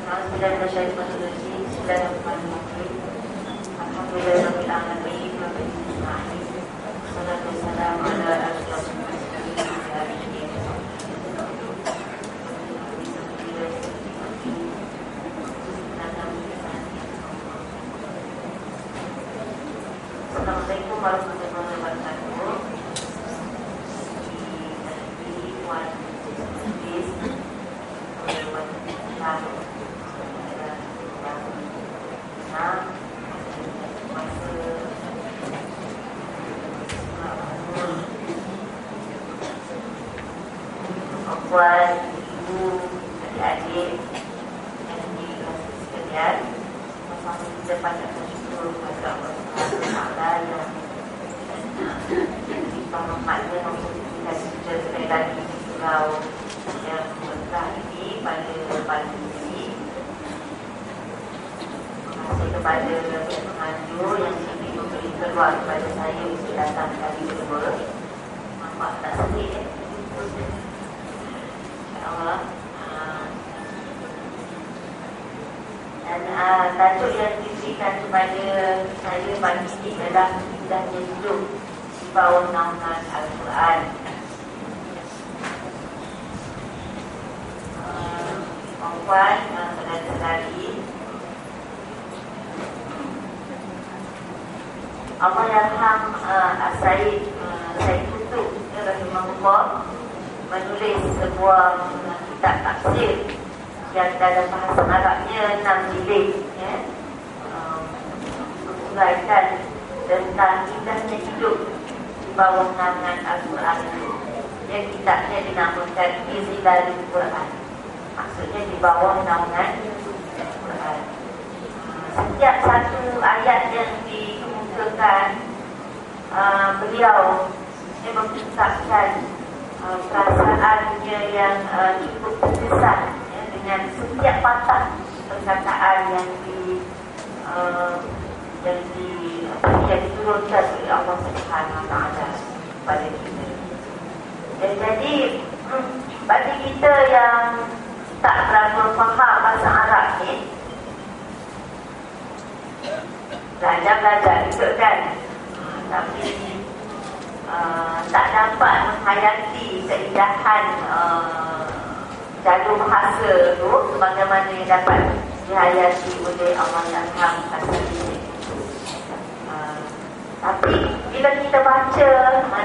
Assalamualaikum warahmatullahi wabarakatuh. Puan, ibu, adik-adik yang dikasih sekalian, sama-sama kita banyak bersyukur kepada Allah Taala yang rahmatnya memberikan kita sekali lagi di pulau yang berkah ini pada pagi ini. Terima kasih kepada penganjur yang sini memberi peluang kepada saya untuk datang kali kedua. Nampak tak sedih ya? InsyaAllah. Dan tajuk yang diberikan kepada saya pagi ini adalah indahnya hidup di bawah naungan Al-Quran. Puan, saudara-saudari, Allahyarham As-Said Kutub rahimahullah menulis sebuah kitab tafsir yang dalam bahasa Arabnya 6 jilid, ya, menguraikan tentang indahnya hidup di bawah naungan Al-Quran itu. Yang kitabnya dinamakan Izhilalul Quran, maksudnya di bawah naungan Al-Quran. Setiap satu ayat yang dikemukakan, beliau mengungkapkan perasaannya yang cukup besar, ya, dengan setiap patah perkataan yang diturunkan oleh Allah Subhanahu Wa Taala pada kita. Dan jadi bagi kita yang tak berapa faham bahasa Arab ni, belajar itu kan, tapi tak dapat menghayati keindahan jalur bahasa tu sebagaimana yang dapat dihayati oleh Allahyarham As-Said. Tapi bila kita baca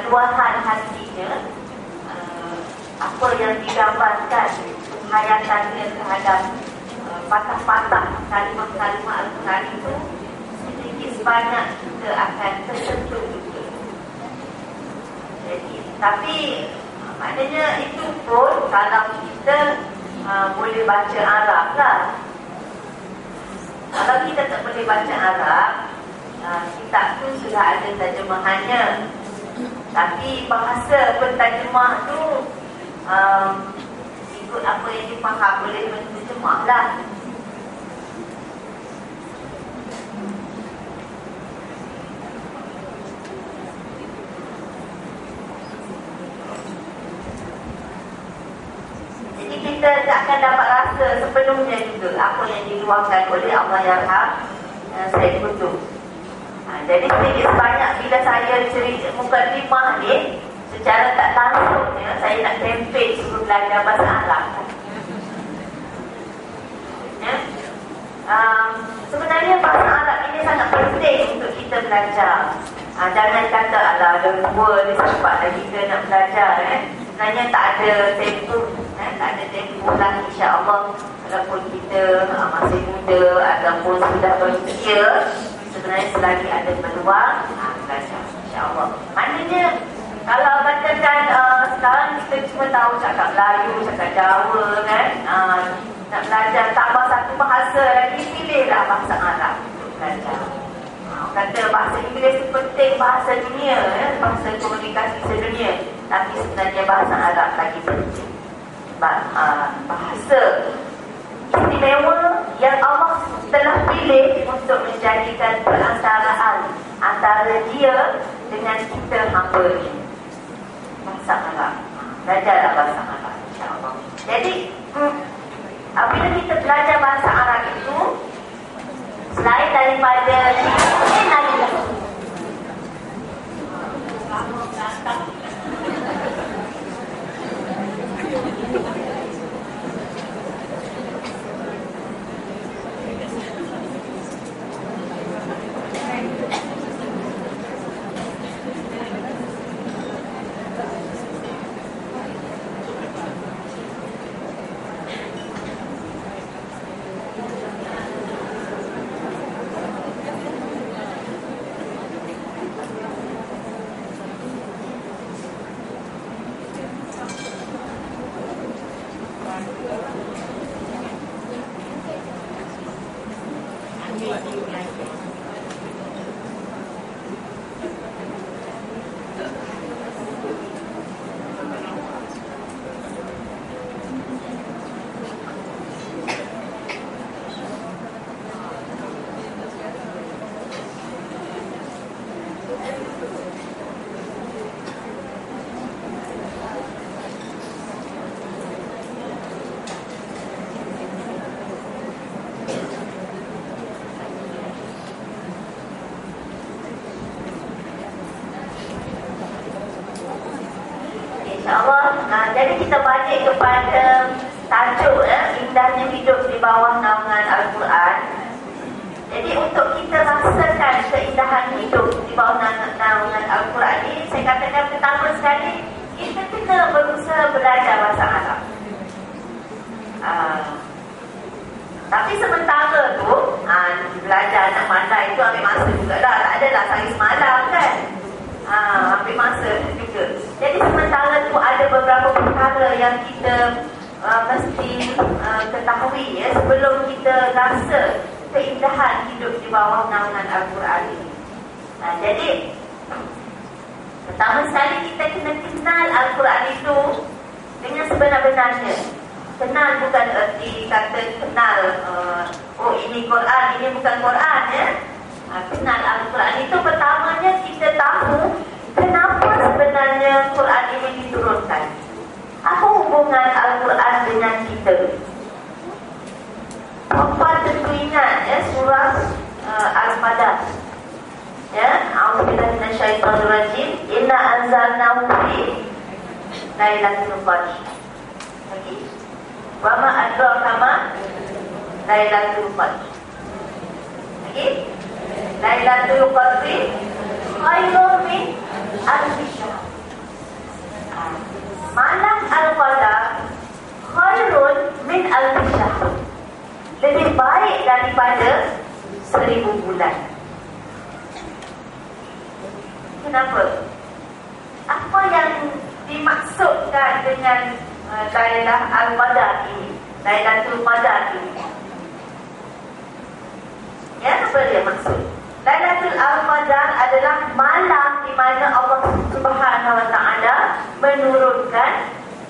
luahan hatinya, apa yang digambarkan, hayatannya terhadap patah-patah kalimah-kalimah Al-Quran itu, sedikit sebanyak kita akan tersentuh juga. Jadi, tapi maknanya itu pun kalau kita boleh baca Arab lah. Kalau kita tak boleh baca Arab, kitab tu sudah ada terjemahannya. Tapi bahasa penterjemah tu ikut apa yang dipaham oleh penterjemah lah. Jadi kita tak akan dapat rasa sepenuhnya juga apa yang diluahkan oleh Allahyarham Said Kutub. Jadi sedikit sebanyak bila saya cerita mukadimah ni, secara tak langsungnya saya nak tempel suruh belajar bahasa Arab. Ya? Sebenarnya bahasa Arab ini sangat penting untuk kita belajar. Jangan kata ala dua ni sebab kita nak belajar. Sebenarnya tak ada tempoh, tak ada tempoh lah, insya-Allah. Walaupun kita masih muda ataupun sudah berusia, sebenarnya selagi ada peluang, belajar, insya-Allah. Maknanya kalau katakan sekarang kita cuma tahu cakap Melayu, cakap Jawa kan, nak belajar tambah satu bahasa lagi, pilihlah bahasa Arab untuk belajar. Kata bahasa Inggeris itu penting, bahasa dunia, bahasa komunikasi sedunia. Tapi sebenarnya bahasa Arab lagi penting. Bahasa istimewa yang Allah telah pilih untuk menjadikan perantaraan antara dia dengan kita hamba ini. Bahasa Arab. Belajarlah bahasa Arab, insya-Allah. Jadi apabila kita belajar bahasa InsyaAllah. Jadi kita balik kepada tajuk indahnya hidup di bawah naungan Al-Quran. Jadi untuk kita rasakan keindahan hidup di bawah naungan Al-Quran ini, saya katakan pertama sekali kita kena berusaha belajar bahasa Arab. Tapi sementara tu belajar nak pandai itu ambil masa juga lah. Tak adalah sehari semalam kan. Ambil masa juga. Jadi sementara tu ada beberapa perkara yang kita mesti ketahui sebelum kita rasa keindahan hidup di bawah naungan Al-Quran ini. Jadi pertama sekali kita kena kenal Al-Quran itu dengan sebenar-benarnya. Kenal bukan erti kata kenal oh ini Quran, ini bukan Quran ya. Kenal Al-Quran itu pertamanya kita tahu kenapa sebenarnya Quran ini diturunkan. Apa hubungan Al-Quran dengan kita? Apa tentu ingat surah Al-Madah. A'udzubillahi minasyaitonir rajim. Inna anzalnahu fi lailatul qadr. Lagi. Wa ma adraka ma lailatul qadr. Lagi. Lailatul qadri khairun min alfi syahr. Malam Al-Qadar khairun min alfi syahr. Lebih baik daripada 1000 bulan. Kenapa? Apa yang dimaksudkan dengan Lailah Al-Qadar ini? Lailatul Qadar ini. Ya, apa dia maksud? Lailatul Qadar adalah malam di mana Allah Subhanahu wa taala menurunkan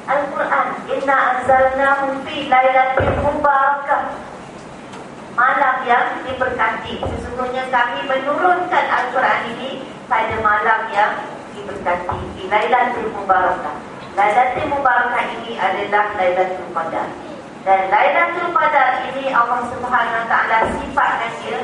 Al-Quran. Inna anzalnahu fi lailatul mubarakah. Malam yang diberkati. Sesungguhnya kami menurunkan Al-Quran ini pada malam yang diberkati. Di lailatul mubarakah. Lailatul mubarakah ini adalah Lailatul Qadar. Dan Lailatul Qadar ini Allah Subhanahu wa taala sifatkan dia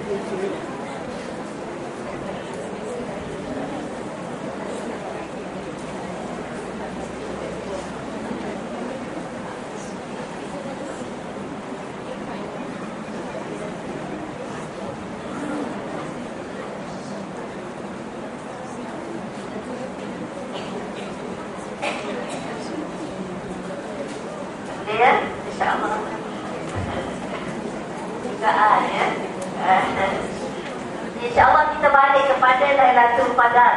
Ya, insyaAllah. Dugaan ya. InsyaAllah kita balik kepada Lailatul Qadar.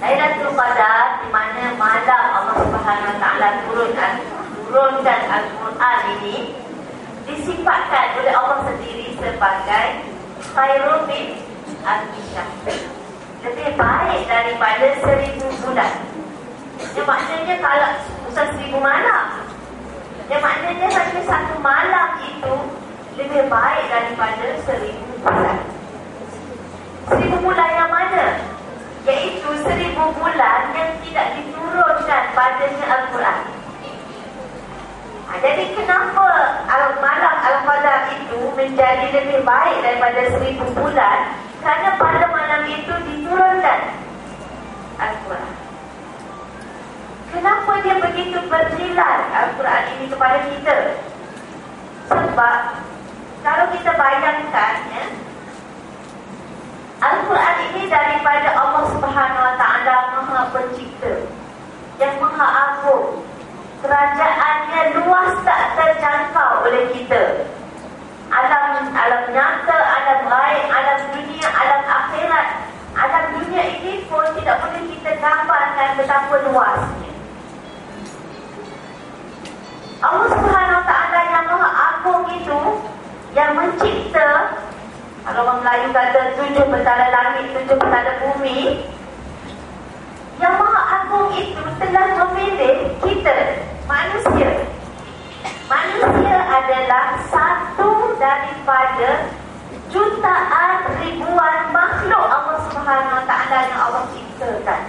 Lailatul Qadar di mana malam Allah Subhanahu Wa Taala turunkan Al-Quran ini disifatkan oleh Allah sendiri sebagai khairun min alfi syahr. Lebih baik daripada 1000 bulan. Yang maknanya kalau bukan 1000 malam. Yang maknanya hanya satu malam itu lebih baik daripada 1000 bulan. 1000 bulan yang mana? Iaitu 1000 bulan yang tidak diturunkan padanya Al-Quran. Jadi kenapa malam Al-Qadar itu menjadi lebih baik daripada 1000 bulan? Kerana pada malam itu diturunkan Al-Quran. Kenapa dia begitu bernilai Al-Quran ini kepada kita? Sebab kalau kita bayangkan ya, Al-Quran ini daripada Allah Subhanahu Wa Taala Maha Pencipta, yang Maha Agung. Kerajaannya luas tak terjangkau oleh kita. Alam nyata, alam gaib, alam dunia, alam akhirat. Alam dunia ini pun tidak boleh kita gambarkan betapa luasnya. Allah Subhanahu Wa Taala yang Maha Agung itu, yang mencipta, kalau orang Melayu kata 7 petala langit, 7 petala bumi, yang Maha Agung itu telah memilih kita, manusia. Manusia adalah satu daripada jutaan ribuan makhluk Allah Subhanahu Wa Taala yang Allah ciptakan.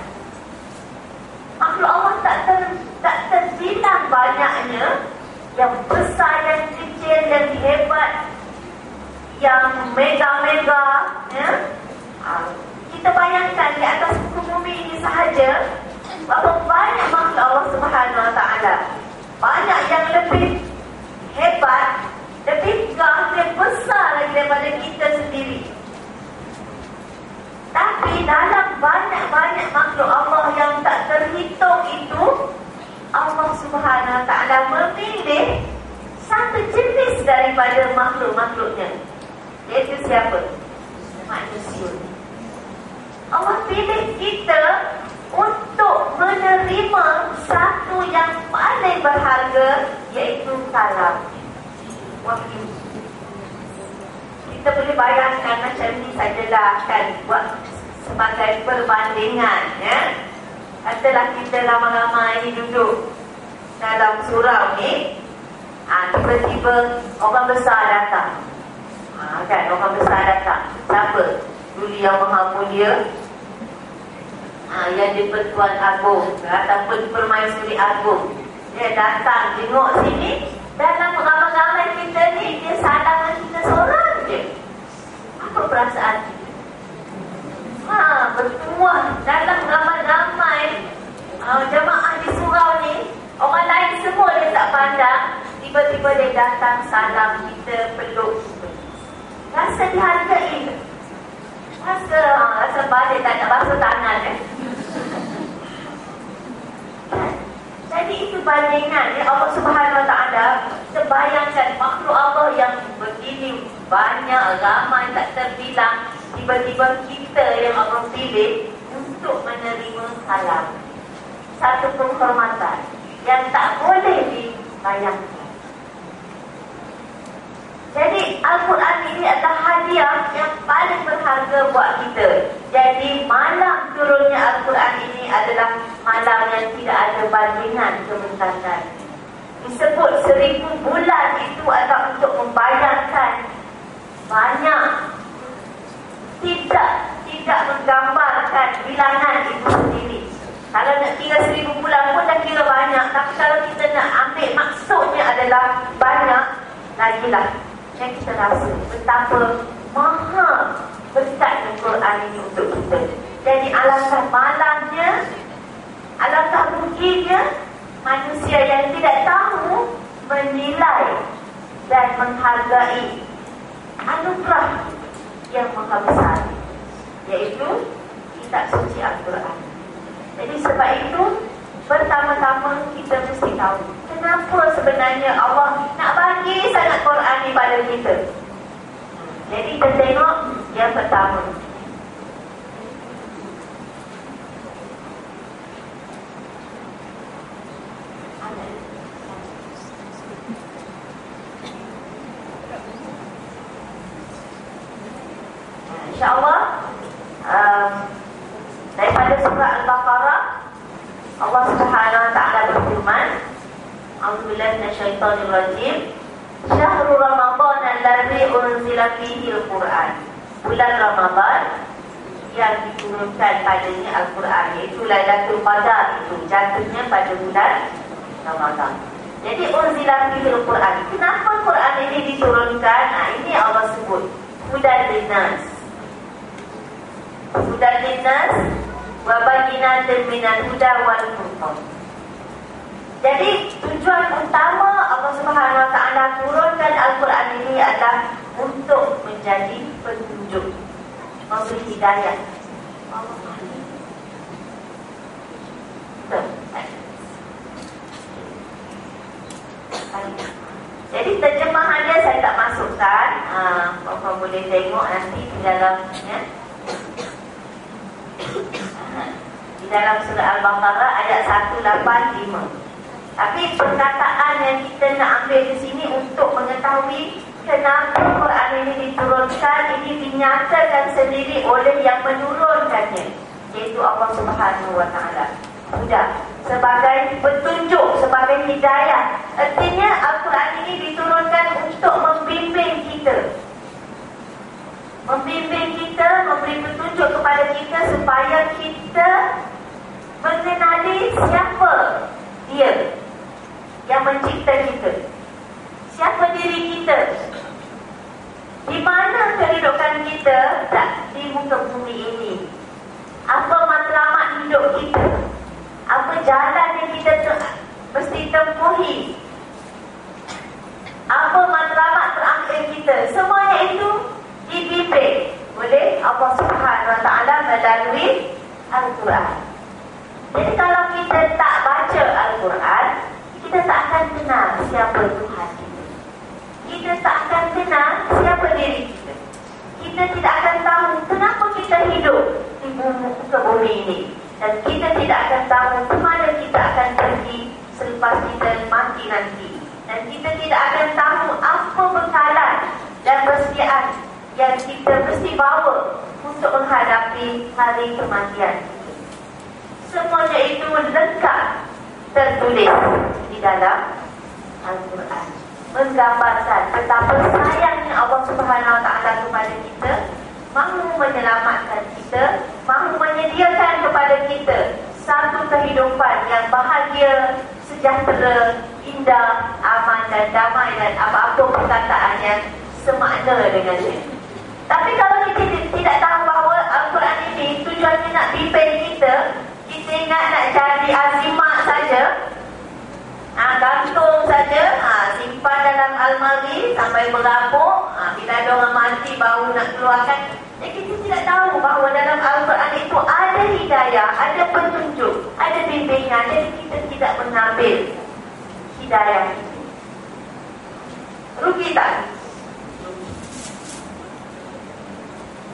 Makhluk Allah tak terbilang banyaknya, yang besar, yang kecil, yang hebat, yang mega-mega ya? Kita bayangkan di atas muka bumi ini sahaja berapa banyak makhluk Allah Subhanahu Wa Taala. Banyak yang lebih hebat, lebih gagah, besar lagi daripada kita sendiri. Tapi dalam banyak-banyak makhluk Allah yang tak terhitung itu, Allah Subhanahu Wa Taala memilih satu jenis daripada makhluk-makhluknya. Iaitu siapa? Manusia. Allah pilih kita untuk menerima satu yang paling berharga, iaitu kalam, wahyu. Kita boleh bayangkan macam ni sajalah, kan, buat sebagai perbandingan ya. Katalah kita ramai-ramai ni duduk dalam surau ni, tiba-tiba orang besar datang. Kan, orang besar datang. Siapa? Duli Yang Maha Mulia, yang di-Pertuan Agung ataupun Permaisuri Agung. Dia datang tengok sini, dalam ramai-ramai kita ni, dia salam kita seorang je. Apa perasaan kita? Bertuah dalam ramai-ramai jemaah di surau ni, orang lain semua dia tak pandang, tiba-tiba dia datang salam kita, peluk. Rasa dihargai. Rasa balik tak nak basuh tangan Jadi itu bandingan ya, Allah Subhanahu Wa Taala. Terbayangkan makhluk Allah yang begini banyak, ramai, tak terbilang, tiba-tiba kita yang Allah pilih untuk menerima salam. Satu penghormatan yang tak boleh dibayangkan. Jadi Al-Quran ini adalah hadiah yang paling berharga buat kita. Jadi malam turunnya Al-Quran ini adalah malam yang tidak ada bandingan kebentasan. Disebut 1000 bulan itu adalah untuk membayangkan banyak, tidak menggambarkan bilangan itu sendiri. Kalau nak kira 1000 bulan pun dah kira banyak. Tapi kalau kita nak ambil maksudnya adalah banyak, lagilah yang kita rasa betapa maha berkatnya Quran ini untuk kita. Jadi alangkah malangnya, alangkah ruginya manusia yang tidak tahu menilai dan menghargai anugerah yang maha besar, iaitu kitab suci Al-Quran. Jadi sebab itu, pertama-tama kita mesti tahu kenapa sebenarnya Allah nak bagi sangat Quran ni pada kita. Jadi kita tengok yang pertama. InsyaAllah daripada surah Al-Baqarah, Allah Subhanahu Wa Taala berfirman, A'udzubillahi minasyaitonir rajim. Syahrul Ramadan allazi unzila fihi al-Quran. Bulan Ramadan yang diturunkan padanya Al-Quran, iaitu Lailatul Qadar, itu jatuhnya pada bulan Ramadan. Jadi unzila fihi al-Quran. Kenapa Quran ini diturunkan? Ini Allah sebut hudan linnas. Hudan linnas wa bayyinatin minal huda wal furqan. Jadi tujuan utama Allah Subhanahu Wa Taala turunkan Al-Quran ini adalah untuk menjadi petunjuk, memberi hidayah. Jadi terjemahannya saya tak masukkan, Bapak boleh tengok nanti di dalamnya. Di dalam surah Al-Baqarah ayat 185. Tapi perkataan yang kita nak ambil di sini untuk mengetahui kenapa Quran ini diturunkan, ini dinyatakan sendiri oleh yang menurunkannya, iaitu Allah Subhanahu Wa Taala. Sudah sebagai petunjuk, sebagai hidayah. Artinya Al-Quran ini diturunkan untuk membimbing kita, memberi petunjuk kepada kita supaya kita mengenali siapa Dia yang mencipta kita, siapa diri kita, di mana kehidupan kita di muka bumi ini, apa matlamat hidup kita, apa jalan yang kita mesti tempuhi, apa matlamat terakhir kita. Semuanya itu dibimbing oleh Allah Subhanahu Wa Taala melalui Al-Quran. Jadi kalau kita tak baca Al-Quran, kita tak akan kenal siapa Tuhan kita. Kita tak akan kenal siapa diri kita. Kita tidak akan tahu kenapa kita hidup di muka bumi ini. Dan kita tidak akan tahu ke mana kita akan pergi selepas kita mati nanti. Dan kita tidak akan tahu apa bekalan dan persediaan yang kita mesti bawa untuk menghadapi hari kematian. Semuanya itu lengkap tertulis di dalam Al-Quran, menggambarkan betapa sayangnya Allah Subhanahu Wa Taala kepada kita, mahu menyelamatkan kita, mahu menyediakan kepada kita satu kehidupan yang bahagia, sejahtera, indah, aman dan damai, dan apa-apa perkataan yang semakna dengannya. Tapi kalau kita tidak tahu bahawa Al-Quran ini tujuannya nak bimbing kita, kita ingat nak jadi azimat saja, gantung saja, simpan dalam almari sampai berabuk, bila ada orang mati baru nak keluarkan. Jadi kita tidak tahu bahawa dalam Al-Quran itu ada hidayah, ada petunjuk, ada bimbingan. Jadi kita tidak mengambil hidayah itu. Rugi tak?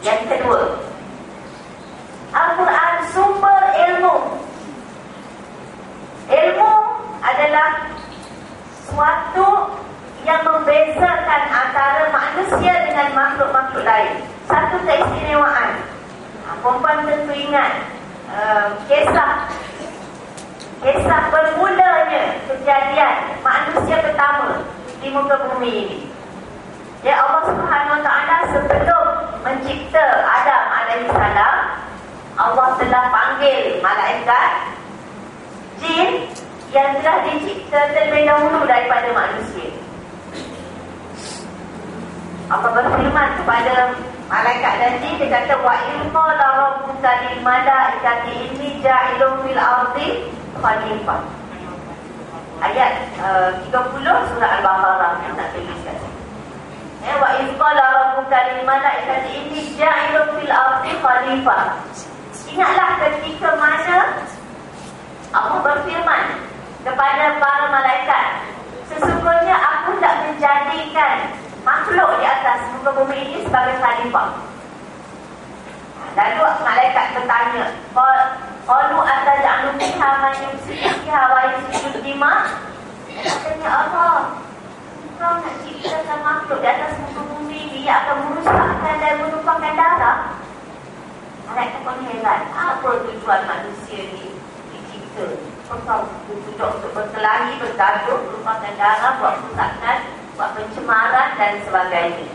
Yang kedua, Al-Quran sumber ilmu. Ilmu adalah suatu yang membezakan antara manusia dengan makhluk-makhluk lain. Satu keistimewaan. Perempuan tentu ingat kisah bermulanya kejadian manusia pertama di muka bumi ini. Ya, Allah Subhanahu Wa Taala sebelum mencipta Adam alaihissalam, Allah telah panggil malaikat jin yang telah dicipta terlebih dahulu daripada manusia. Allah berfirman kepada malaikat dan jin, dia kata wa qala rabbuka lil malaikati inni ja'ilun fil ardi khalifah. Ayat 30 surah Al-Baqarah yang nak tuliskan. Wa qala rabbuka lil malaikati inni ja'ilun fil ardi khalifah. Ingatlah ketika mana Allah berfirman kepada para malaikat, sesungguhnya aku tak menjadikan makhluk di atas muka bumi ini sebagai khalifah. Lalu malaikat bertanya, qalu ataj'alu fiha man yufsidu fiha wa yasfiku dima? Katanya Allah, kau nak ciptakan makhluk di atas muka bumi ini yang akan merosakkan dan menumpahkan darah? Malaikat pun heran, apa tujuan manusia ni dicipta? Kau duduk untuk berkelahi, bergaduh, menumpahkan darah, buat kerusakan, buat pencemaran dan sebagainya.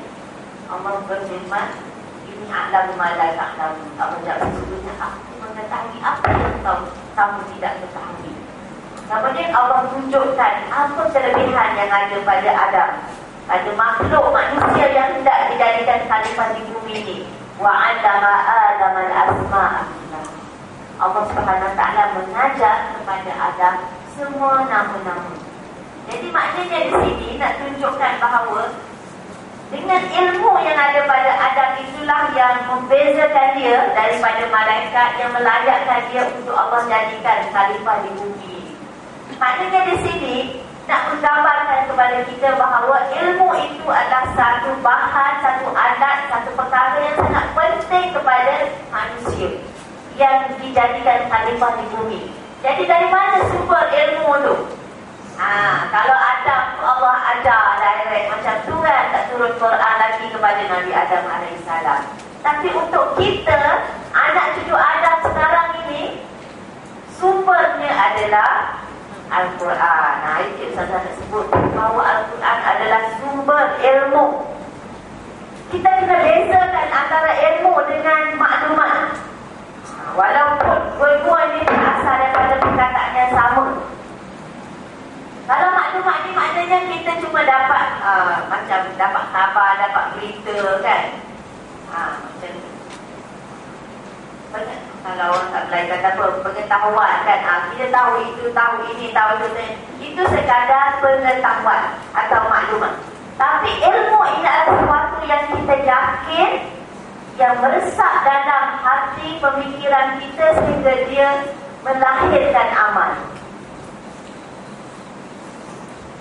Allah berfirman, ini a'lamu ma la ta'lamun. Allah jawab, sesungguhnya aku mengetahui apa yang kamu tidak ketahui. Kemudian Allah tunjukkan apa kelebihan yang ada pada Adam, pada makhluk manusia yang tidak dijadikan khalifah di bumi ini. Wa 'allama Adam al-asma'a. Allah Subhanahu wa taala mengajar kepada Adam semua nama-nama. Jadi maknanya di sini nak tunjukkan bahawa dengan ilmu yang ada pada Adam itulah yang membezakan dia daripada malaikat yang melayakkan dia untuk Allah jadikan khalifah di bumi. Maknanya di sini nak menggambarkan kepada kita bahawa ilmu itu adalah satu bahan, satu alat, satu perkara yang sangat penting kepada manusia yang dijadikan khalifah di bumi. Jadi dari mana sumber ilmu tu? Kalau Adam Allah ajar direct macam tu kan, tak turun Quran lagi kepada Nabi Adam AS. Tapi untuk kita, anak cucu Adam sekarang ini, sumbernya adalah Al-Quran. Itu saya nak sebut bahawa Al-Quran adalah sumber ilmu. Kita kena bezakan antara ilmu dengan maklumat. Walaupun dua-dua ini berasal daripada perkataan yang sama. Kalau maklumat ni maknanya kita cuma dapat macam dapat khabar, dapat berita kan. Macam banyak kalau orang tak belajar kata apa, pengetahuan kan. Kita tahu itu, tahu ini, tahu itu. Itu sekadar pengetahuan atau maklumat. Tapi ilmu ini adalah sesuatu yang kita yakin, yang meresap dalam hati pemikiran kita sehingga dia melahirkan amal.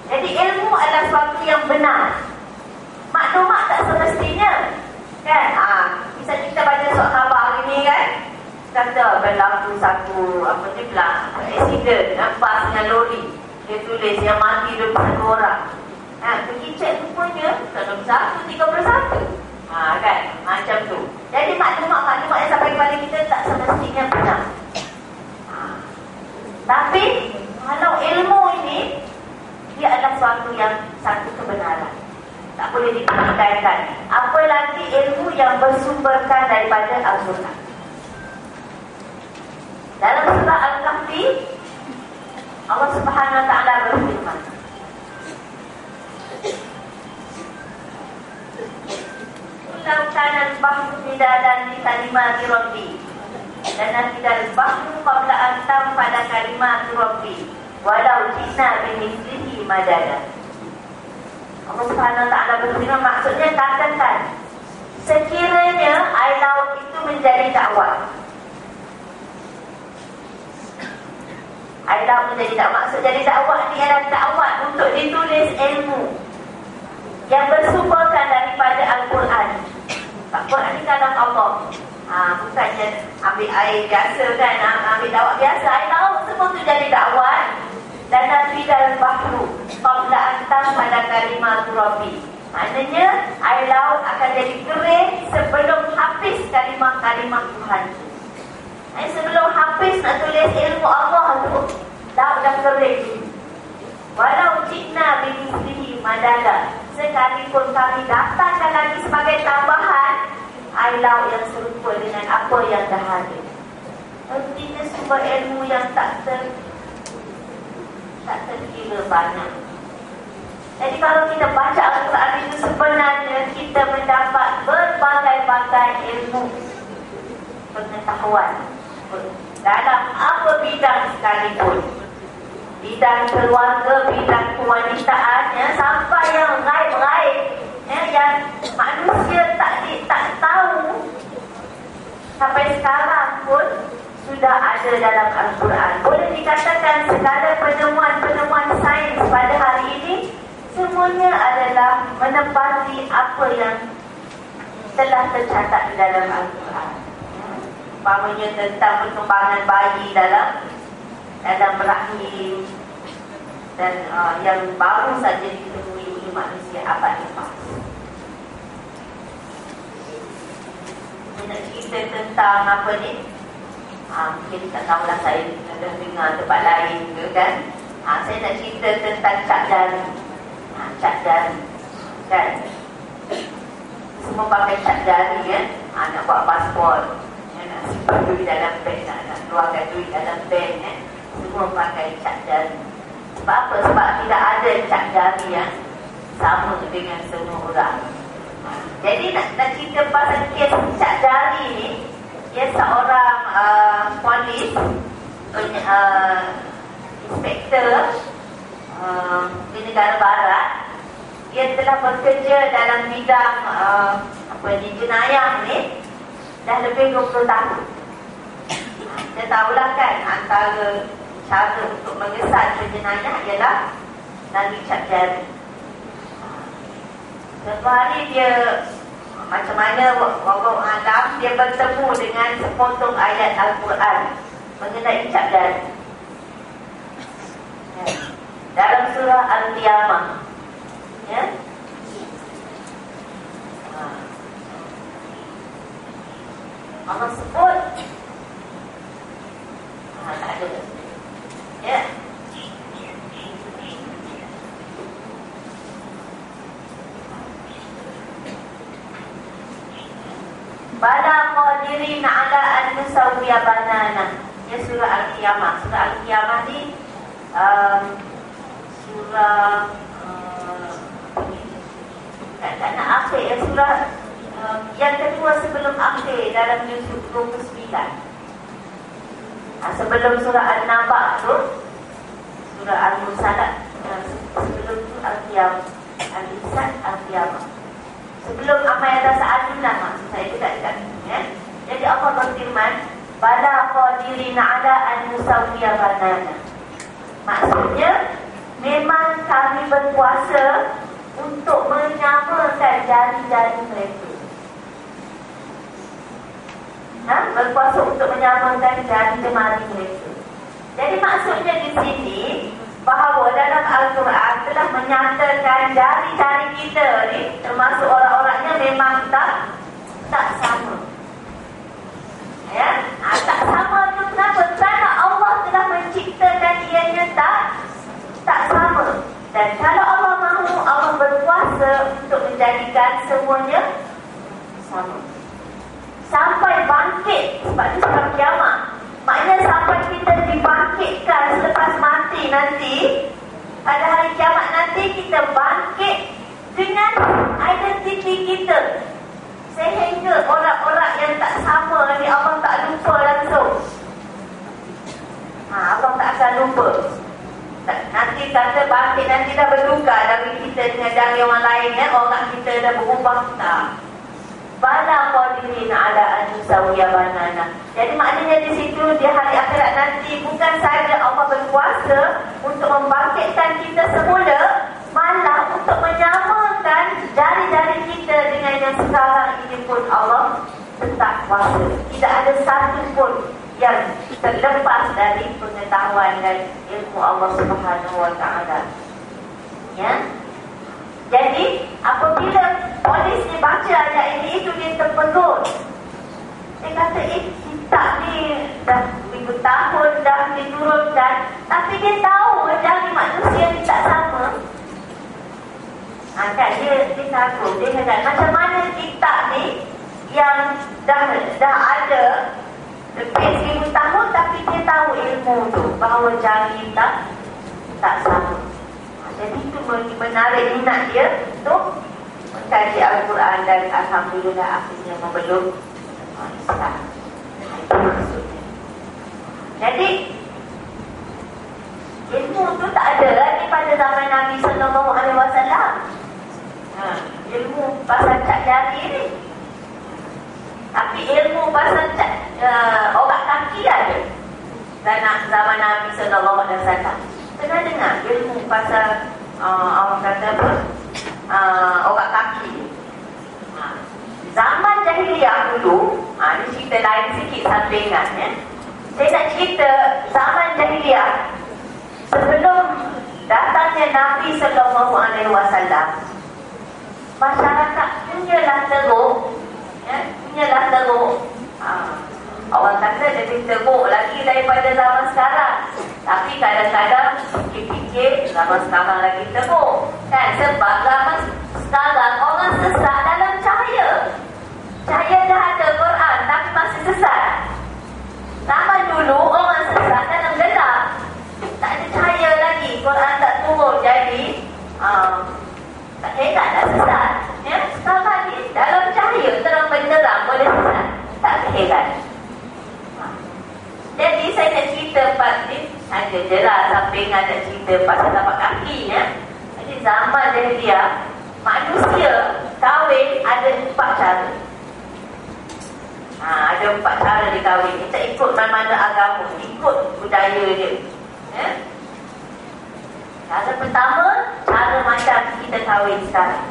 Jadi ilmu adalah sesuatu yang benar. Maklumat tak semestinya kan. Misalnya kita baca surat khabar hari ni kan, kata berlaku satu accident bas dengan lori. Dia tulis yang mati 21 orang. Pergi cek rupanya 31. Kan, macam tu. Jadi maklumat-maklumat yang sampai kepada kita tak semestinya benar. Tapi kalau ilmu ini, dia adalah sesuatu yang satu kebenaran, tak boleh dipertikaikan. Apa lagi ilmu yang bersumberkan daripada Al-Quran. Dalam surah Al-Kahfi, Allah Subhanahu wa taala berfirman, "Lau kana al-bahru midadan li kalimati rabbi, lanafida al-bahru qabla an tanfada kalimatu rabbi, walau ji'na bimithlihi madada." Allah Subhanahu wa taala berfirman, maksudnya katakan, sekiranya air laut itu menjadi dakwah. Air laut menjadi dakwah. Maksud jadi dakwah ni adalah dakwah untuk ditulis ilmu yang bersumberkan daripada Al-Quran. Al-Quran ni kalam Allah. Bukannya ambil air biasa kan, ambil dakwah biasa. Air laut semua tu jadi dakwah. Dan nafidal bahru qabla an tanfada kalimatu rabbi. Maknanya air laut akan jadi kering sebelum habis kalimah-kalimah Tuhan. Sebelum habis nak tulis ilmu Allah tu, laut dah kering. Walau ji'na bimithlihi madada, sekalipun kami datangkan lagi sebagai tambahan air laut yang serupa dengan apa yang dah ada. Artinya sumber ilmu yang tak terkira banyak. Jadi kalau kita baca Al-Quran itu sebenarnya kita mendapat berbagai-bagai ilmu pengetahuan dalam apa bidang sekalipun. Bidang keluarga, bidang kewanitaan, sampai yang gaib-gaib, yang manusia tak tahu sampai sekarang pun sudah ada dalam Al-Quran. Boleh dikatakan segala penemuan-penemuan sains pada hari ini semuanya adalah menepati apa yang telah tercatat di dalam Al-Quran. Umpamanya tentang perkembangan bayi dalam rahim dan yang baru saja ditemui oleh manusia abad lepas. Saya nak cerita tentang apa ni? Mungkin tak tahulah, saya ada dengar tempat lain ke kan. Saya nak cerita tentang cap jari. Cap jari kan, semua pakai cap jari kan. Nak buat pasport, nak simpan duit dalam bank, nak keluarkan duit dalam bank kan, semua pakai cap jari. Sebab apa? Sebab tidak ada cap jari yang sama dengan semua orang. Jadi nak cerita pasal kes cap jari ni. Dia seorang polis, inspektor di negara barat. Dia telah bekerja dalam bidang jenayah ni dah lebih 20 tahun. Kita tahulah kan, antara cara untuk mengesan penjenayah ialah melalui cap jari. Satu hari dia macam mana wallahu alam, dia bertemu dengan sepotong ayat Al-Quran mengenai cap jari. Dalam surah Al-Qiyamah, Allah sebut tak ada. Bala qadirina ala an nusawwiya banana. Surah Al-Qiyamah. Surah Al-Qiyamah ni surah tak nak akhir, surah yang kedua sebelum akhir dalam juz 29. Sebelum surah An-Naba tu, surah Al-Mursalat, sebelum tu Al-Qiyamah, Al-Insan, Al-Qiyamah. Sebelum apa yang dah sa'adun lah, maksud saya dekat-dekat ya. Jadi Allah berfirman, bala qadirina ala an nusawwiya banana. Maksudnya memang kami berkuasa untuk menyamakan jari-jari mereka. Berkuasa untuk menyamakan jari jemari mereka. Jadi maksudnya di sini bahawa dalam Al-Quran telah menyatakan jari-jari kita ni, termasuk orang-orangnya, memang tak sama. Tak sama tu kenapa? Kerana Allah telah menciptakan ianya tak sama. Dan kalau Allah mahu, Allah berkuasa untuk menjadikan semuanya sama. Sampai bangkit, sebab itu sebab kiamat. Maknanya sampai kita dibangkitkan selepas mati nanti, pada hari kiamat nanti kita bangkit dengan identiti kita. Sehingga orang-orang yang tak sama ni Allah tak lupa langsung. Allah tak akan lupa. Nanti kata bangkit, nanti dah bertukar dari kita dengan dari orang lain, orang kita dah berubah. Bala qadirin ala an nusawwiya banana. Jadi maknanya di situ di hari akhirat nanti bukan saja Allah berkuasa untuk membangkitkan kita semula, malah untuk menyamakan jari-jari kita dengan yang sekarang ini pun Allah tetap kuasa. Tidak ada satu pun yang terlepas dari pengetahuan dan ilmu Allah Subhanahu wa taala. Jadi apabila polis ni baca ayat ini, itu dia terpegun. Dia kata, kitab ni dah ribu tahun dah diturunkan, tapi dia tahu jari manusia ni tak sama. Kan dia takut. Dia kata, macam mana kitab ni yang dah ada lebih 1000 tahun, tapi dia tahu ilmu tu, bahawa jari tak sama. Jadi itu menarik minat dia untuk mengkaji Al-Quran dan alhamdulillah akhirnya memeluk Islam. Itu maksudnya. Jadi ilmu tu tak ada lagi pada zaman Nabi Sallallahu Alaihi Wasallam. Ilmu pasal cat jari ni. Tapi ilmu pasal obat kaki ada. Dan zaman Nabi Sallallahu Alaihi Wasallam. Pernah dengar ilmu pasal orang kata apa? Obat kaki. Zaman jahiliah dulu, ni cerita lain sikit sampingan ya. Saya nak cerita zaman jahiliah sebelum datangnya Nabi Sallallahu Alaihi Wasallam. Masyarakat punyalah teruk, ya, punyalah teruk. Orang kata lebih teruk lagi daripada zaman sekarang. Tapi kadang-kadang fikir-fikir zaman sekarang lagi teruk. Kan? Sebab zaman sekarang orang sesat dalam cahaya. Cahaya dah ada Quran tapi masih sesat. Zaman dulu orang sesat dalam gelap. Tak ada cahaya lagi. Quran tak turun. Jadi tak heranlah sesat. Ya? Sekarang ni dalam cahaya terang benderang boleh sesat. Tak heran. Jadi saya nak cerita ni ada je lah sampingan nak cerita pasal tapak kaki ya. Jadi zaman jahiliah manusia kahwin ada 4 cara. Ada 4 cara dia kahwin. Kita ikut mana-mana agama, ikut budaya dia ya? Cara pertama, cara macam kita kahwin sekarang.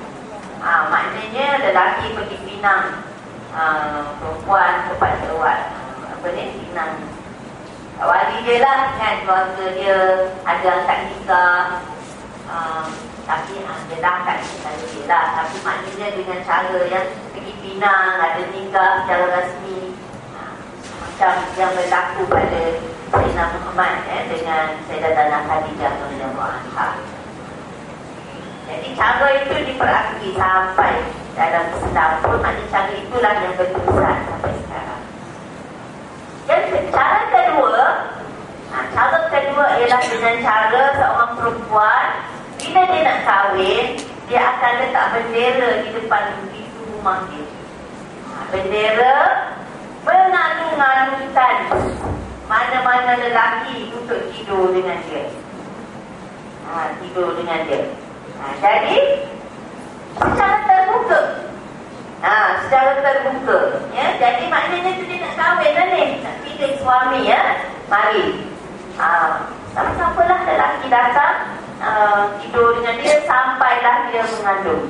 Maknanya lelaki pergi pinang perempuan tempat lewat. Apa ni? Pinang wali dia lah kan, keluarga dia ada angkat nikah. Tapi dia dah angkat nikah dia lah. Tapi maknanya dengan cara yang pergi pinang, ada nikah secara rasmi. Macam yang berlaku pada Sayyidina Muhammad dengan Sayyidatina Khadijah radhiyallahu anha. Jadi cara itu diperakui sampai dalam Islam pun. Maknanya cara itulah yang berterusan sampai sekarang. Cara kedua ialah dengan cara seorang perempuan bila dia nak kahwin, dia akan letak bendera di depan pintu rumah dia. Bendera mengalu-alukan mana-mana lelaki untuk tidur dengan dia. Jadi secara terbuka. Secara terbuka ya. Jadi maknanya tu dia nak kahwin lah ni, nak pilih suami ya. Mari siapa-siapalah lelaki datang tidur dengan dia sampailah dia mengandung.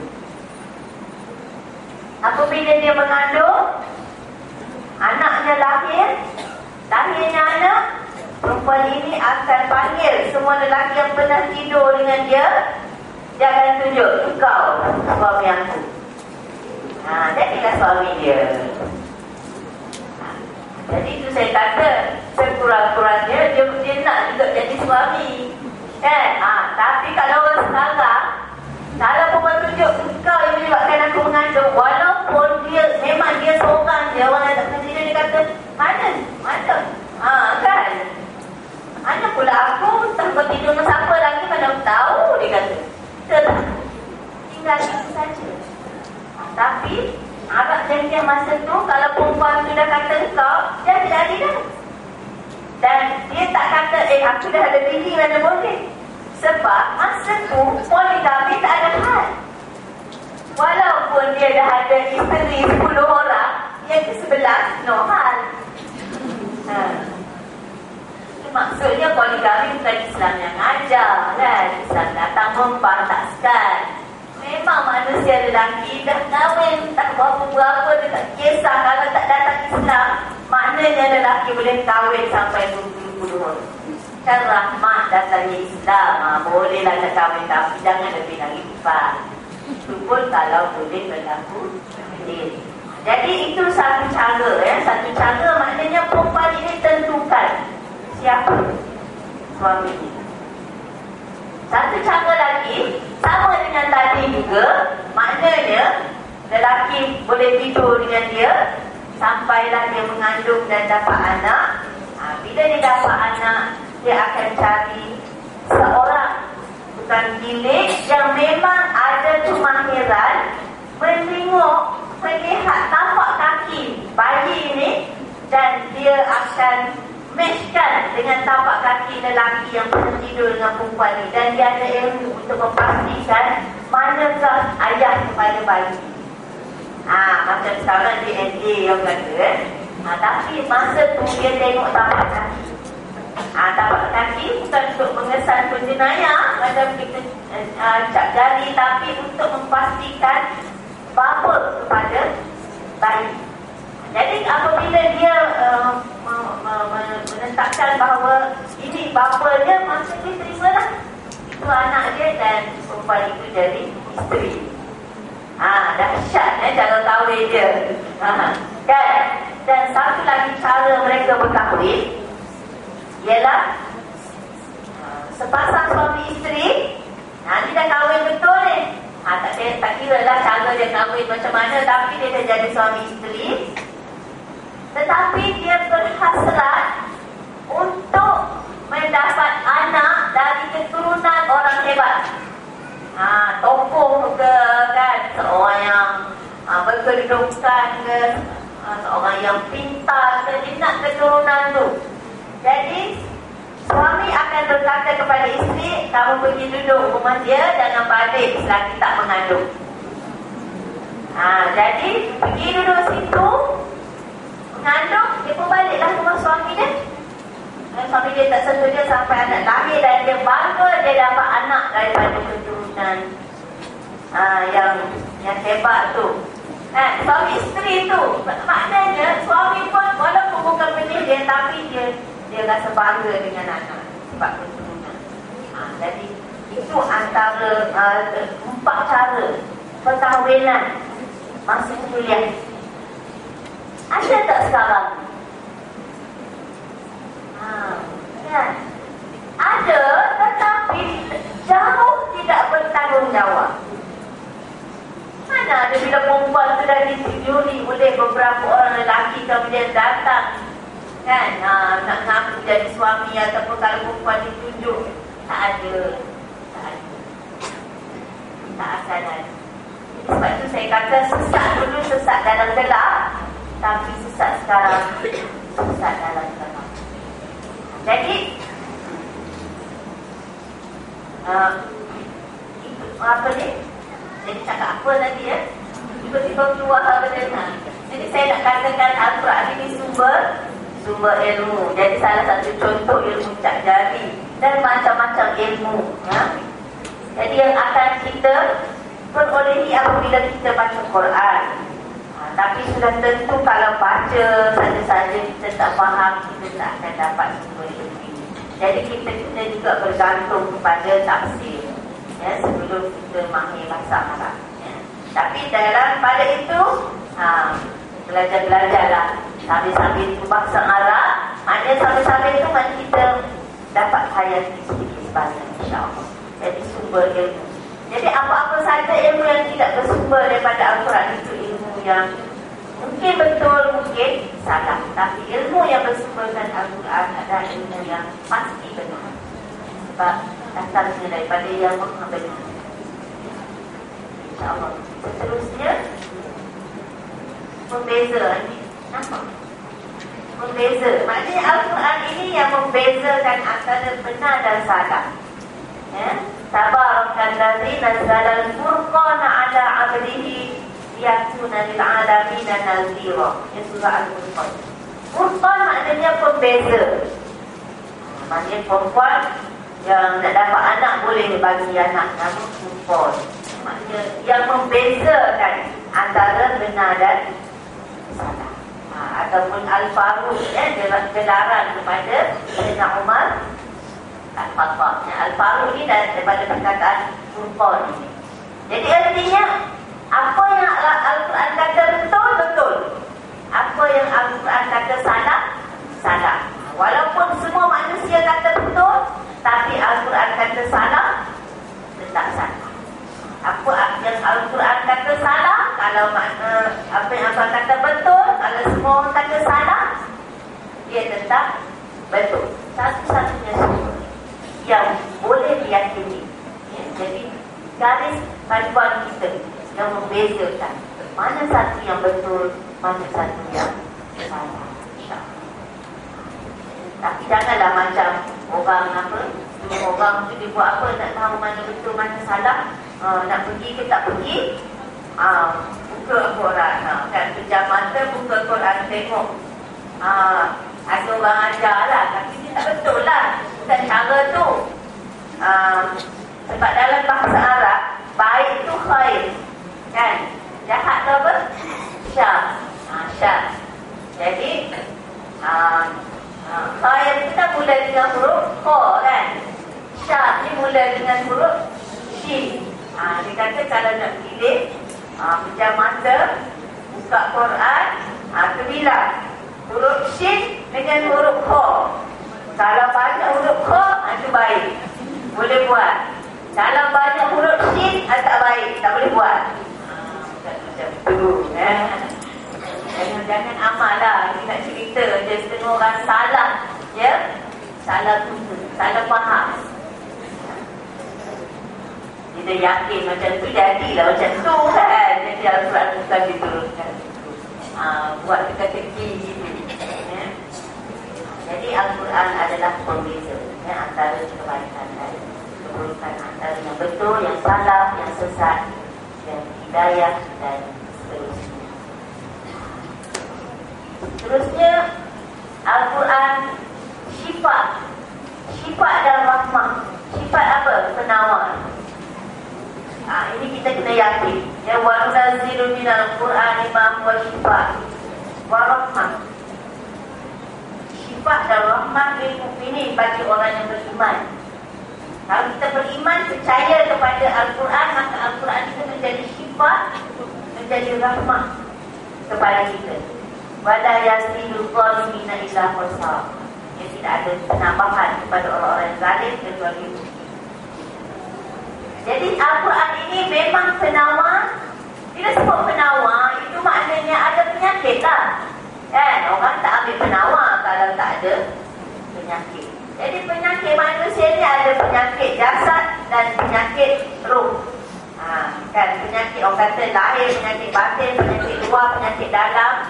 Apabila dia mengandung, anaknya lahirnya anak, perempuan ini akan panggil semua lelaki yang pernah tidur dengan dia. Dia akan tunjuk, engkau suami aku. Jadilah suami dia. Jadi itu saya kata sekurang-kurangnya dia nak juga jadi suami kan. Tapi kalau orang sekarang, kalau perempuan tunjuk engkau yang menyebabkan aku mengandung, walaupun dia memang dia seorang je, orang yang tak kerja dia kata mana kan, mana pula aku, entah kau tidur dengan siapa lagi, mana aku tahu, dia kata. Tinggal itu saja. Tapi agak janjian masa tu, kalau perempuan tu dah kata engkau, dia tidak ada dah. Dan dia tak kata aku dah ada bini, mana boleh. Sebab masa tu poligami tak ada had. Walaupun dia dah ada isteri 10 orang, yang ke-11 no hal. Maksudnya poligami bukan Islam yang ajar kan. Islam datang mempantaskan. Memang manusia lelaki dah kahwin tak berapa-berapa, dia tak kisah kalau tak datang Islam. Maknanya lelaki boleh kahwin sampai 20 tahun. Kan rahmat datangnya Islam. Bolehlah nak kahwin, tapi jangan lebih lagi 4. Itu pun kalau boleh berlaku sendiri. Jadi itu satu cara ya. Satu cara maknanya perempuan ini tentukan siapa suami ini. Satu cara lagi, sama dengan tadi juga, maknanya lelaki boleh tidur dengan dia sampailah dia mengandung dan dapat anak. Bila dia dapat anak, dia akan cari seorang, bukan memasukkan bilik yang memang ada kemahiran melihat tapak kaki bayi ini, dan dia akan matchkan dengan tapak kaki lelaki yang pernah tidur dengan perempuan ini, dan dia ada ilmu untuk memastikan manakah ayah kepada bayi. Macam sekarang DNA yang kata tapi masa tu dia tengok tapak kaki. Tapak kaki bukan untuk mengesan penjenayah macam kita cap jari, tapi untuk memastikan bapa kepada bayi. Jadi apabila dia menetapkan bahawa ini bapanya, maka dia terimalah itu anak dia dan perempuan itu jadi isteri. Dahsyat cara kahwin dia. Dan satu lagi cara mereka berkahwin ialah sepasang suami isteri. Dia dah kahwin betul ni. Tak kira lah cara dia kahwin macam mana, tapi dia dah jadi suami isteri. Tetapi dia berhasrat untuk mendapat anak dari keturunan orang hebat. Tokoh ke kan, seorang yang berkedudukan ke, seorang yang pintar ke, dia nak keturunan tu. Jadi suami akan berkata kepada isteri, kamu pergi duduk rumah dia, jangan balik selagi tak mengandung. Jadi pergi duduk situ, mengandung, dia pun baliklah rumah suami dia. Suami dia tak sentuh dia sampai anak lahir, dan dia bangga dia dapat anak daripada keturunan yang hebat tu. Suami isteri tu, maknanya suami pun walaupun bukan benih dia, tapi dia rasa bangga dengan anak sebab keturunan. Jadi itu antara 4 cara perkahwinan masa kuliah. Ada tak sekarang? Kan? Ada, tetapi jauh tidak bertanggungjawab. Mana ada bila perempuan sudah disetujui oleh beberapa orang lelaki, kemudian datang kan, nak ngaku jadi suami, ataupun kalau perempuan ditunjuk, tak ada. Tak akan ada. Sebab tu saya kata sesat dulu sesat dalam gelap, tapi sesat sekarang sesat dalam terang. Jadi apa ni? Jadi cakap apa tadi ya? Tiba-tiba keluar benda. Jadi saya nak katakan Al-Quran ini sumber ilmu. Jadi salah satu contoh ilmu cap jari dan macam-macam ilmu. Jadi yang akan kita perolehi apabila kita baca Quran. Tapi sudah tentu kalau baca saja-saja kita tak faham, kita tak akan dapat sumber ilmu. Jadi kita juga bergantung kepada tafsir sebelum kita mahir bahasa Arab. Tapi pada itu belajar-belajarlah sambil-sambil itu bahasa Arab. Maknanya sambil-sambil itu maknanya kita dapat hayati sedikit sebanyak, insyaAllah. Jadi sumber ilmu. Jadi apa-apa saja ilmu yang tidak bersumber daripada Al-Quran itu ilmu yang mungkin betul, mungkin salah. Tapi ilmu yang bersumberkan Al-Quran adalah ilmu yang pasti benar. Sebab datangnya daripada yang maha benar. InsyaAllah. Seterusnya membeza. Nampak? Membeza. Maknanya Al-Quran ini yang membezakan antara benar dan salah. Tabarakalladzi nazzala al-furqana 'ala 'abdihi liyakuna lil 'alamina nadhira. Surah Al-Furqan. Furqan maknanya pembeza. Maknanya perempuan yang nak dapat anak boleh bagi anak nama Furqan. Maknanya yang membezakan antara benar dan salah. Ataupun Al-Faruq, gelaran kepada Sayyidina Umar Al-Fatah. Al-Faruq ini daripada perkataan Furqan ini. Jadi artinya apa yang Al-Quran kata betul, betul. Apa yang Al-Quran kata salah, salah. Walaupun semua manusia kata betul, tapi Al-Quran kata salah, tetap salah. Apa yang Al-Quran kata salah, kalau apa yang Al-Quran kata betul, kalau semua orang kata salah, dia tetap betul. Satu-satunya sumber yang boleh diyakini garis panduan kita yang membezakan mana satu yang betul, mana satu yang salah. Tapi janganlah macam orang apa, orang tu dia buat apa, tak tahu mana betul, mana salah, nak pergi ke tak pergi, buka Al-Quran, kan pejam mata, buka Al-Quran, tengok. Ada orang ajar lah, tapi dia tak betul lah, bukan cara tu. Sebab dalam bahasa Arab, baik tu khair, kan? Jahat tu apa? Syar. Syar. Jadi khair kita mula dengan huruf kha, kan? Syar ni mula dengan huruf shin. Dia kata kalau nak pilih, pejam mata, buka Quran, terbilang huruf shin dengan huruf kha. Kalau banyak huruf kha, itu baik, boleh buat. Kalau banyak huruf shin, tak baik, tak boleh buat. Macam tu, Jangan amal lah. Ini nak cerita je, setengah orang salah, ya, salah tutur, salah faham. Kita yakin macam tu, jadilah macam tu, kan? Jadi Al-Quran bukan diturunkan, buat teka-teki gitu, ya? Jadi Al-Quran adalah pembeza, ya, antara kebaikan dan keburukan, antara yang betul, yang salah, yang sesat, yang hidayah dan seterusnya. Terusnya Al-Quran sifat dan rahmah. Sifat apa? Penawar. Ini kita kena yakin, ya, wa nunazzilu minal Qur'ani ma huwa shifaa wa rahmah. Sifat dan rahmah lil mukminin, bagi orang yang beriman. Kalau kita beriman, percaya kepada Al-Quran, maka Al-Quran itu menjadi sifat, menjadi rahmah kepada kita. Wala yazidu zalimina illa khasara. Yang tidak ada penambahan kepada orang-orang yang zalim kecuali rugi. Jadi Al-Quran ini memang penawar. Bila sebut penawar, itu maknanya ada penyakit lah, kan? Orang tak ambil penawar kalau tak ada penyakit. Jadi penyakit manusia ni ada penyakit jasad dan penyakit roh. Kan, penyakit orang kata lahir, penyakit batin, penyakit luar, penyakit dalam,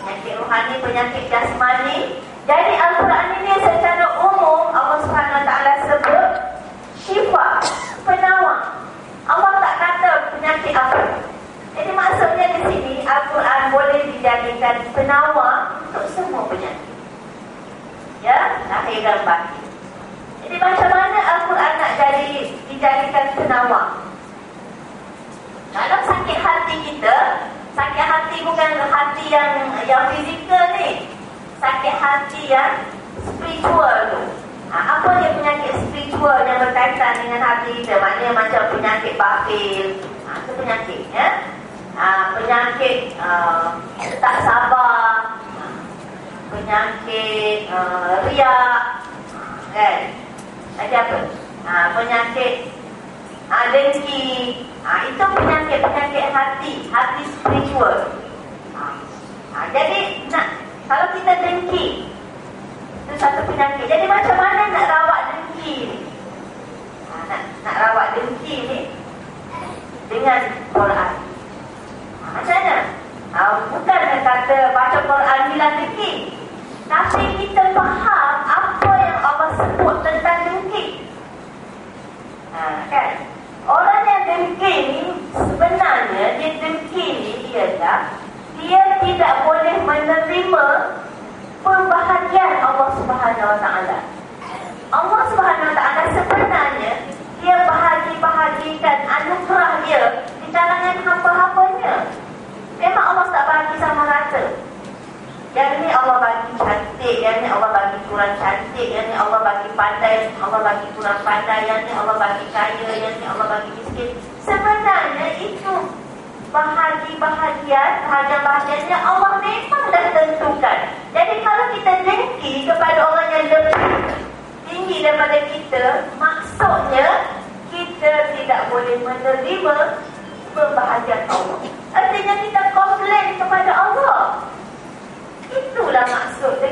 penyakit rohani, penyakit jasmani. Jadi Al-Quran ini secara umum Allah SWT sebut syifa, penawar. Allah tak kata penyakit apa. Jadi maksudnya di sini Al-Quran boleh dijadikan penawar untuk semua penyakit, ya, lahir dan batin. Jadi macam mana Al-Quran nak dijadikan penawar? Dalam sakit hati kita, sakit hati bukan hati yang fizikal ni, sakit hati yang spiritual tu. Apa dia penyakit spiritual yang berkaitan dengan hati kita? Maknanya macam penyakit bakhil, itu penyakit, ya. Penyakit tak sabar, penyakit riak, kan? Lagi apa? Penyakit dengki. Itu penyakit hati spiritual. Jadi kalau kita dengki, itu satu penyakit. Jadi macam mana nak rawat dengki ni? Nak rawat dengki ni dengan Quran. Macam mana? Bukan kata baca Quran hilang dengki, tapi kita faham apa yang Allah sebut tentang dengki. Kan? Orang yang dengki ni sebenarnya, dia dengki ni ialah dia tidak boleh menerima pembahagian Allah Subhanahu Wa Taala. Allah Subhanahu Wa Taala sebenarnya dia bahagikan anugerah dia di kalangan hamba-hambanya. Memang Allah tak bagi sama rata. Yang ni Allah bagi cantik, yang ni Allah bagi kurang cantik, yang ni Allah bagi pandai, Allah bagi kurang pandai, yang ni Allah bagi kaya, yang ni Allah bagi miskin. Sebenarnya itu bahagian-bahagiannya Allah memang dah tentukan. Jadi kalau kita dengki kepada orang yang lebih tinggi daripada kita, maksudnya kita tidak boleh menerima pembahagian Allah. Artinya kita komplain kepada Allah. Itulah maksud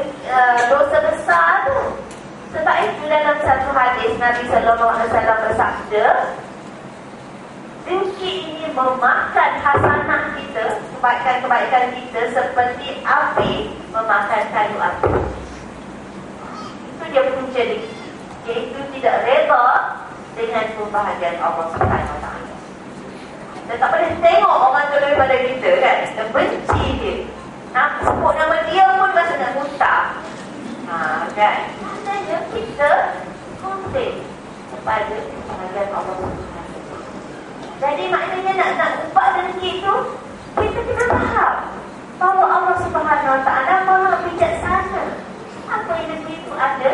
dosa besar tu. Sebab itu dalam satu hadis Nabi SAW bersabda, memakan hasanah kita, kebaikan-kebaikan kita seperti api memakan kayu api. Itu dia punca dia, iaitu tidak reda dengan kebahagiaan Allah Subhanahu Wa Taala. Dan tak boleh tengok orang tu daripada kita kan, kita benci dia, nak sebut nama dia pun rasa nak muntah. Kan, maknanya kita komplain kepada kebahagiaan Allah Subhanahu Wa Taala. Jadi maknanya nak ubah rezeki tu, kita kena faham bahawa Allah Subhanahu Wa Taala Maha bijaksana. Apa yang rezeki itu ada,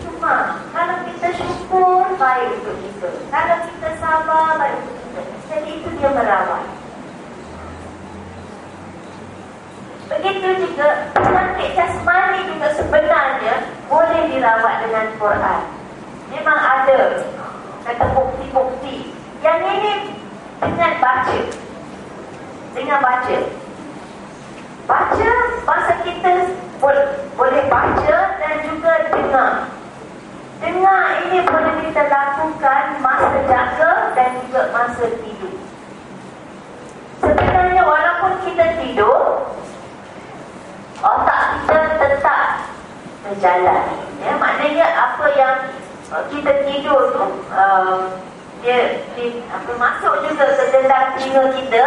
cuma kalau kita syukur, baik untuk kita. Kalau kita sabar, baik untuk kita. Jadi itu dia merawat. Begitu juga penyakit jasmani juga sebenarnya boleh dirawat dengan Quran. Memang ada kata bukti-bukti. Yang ini dengan baca. Dengan baca. Baca, masa kita boleh baca dan juga dengar. Dengar ini boleh kita lakukan masa jaga dan juga masa tidur. Sebenarnya walaupun kita tidur, otak kita tetap berjalan. Ya, maknanya apa yang kita tidur tu, dia masuk juga ke dalam telinga kita,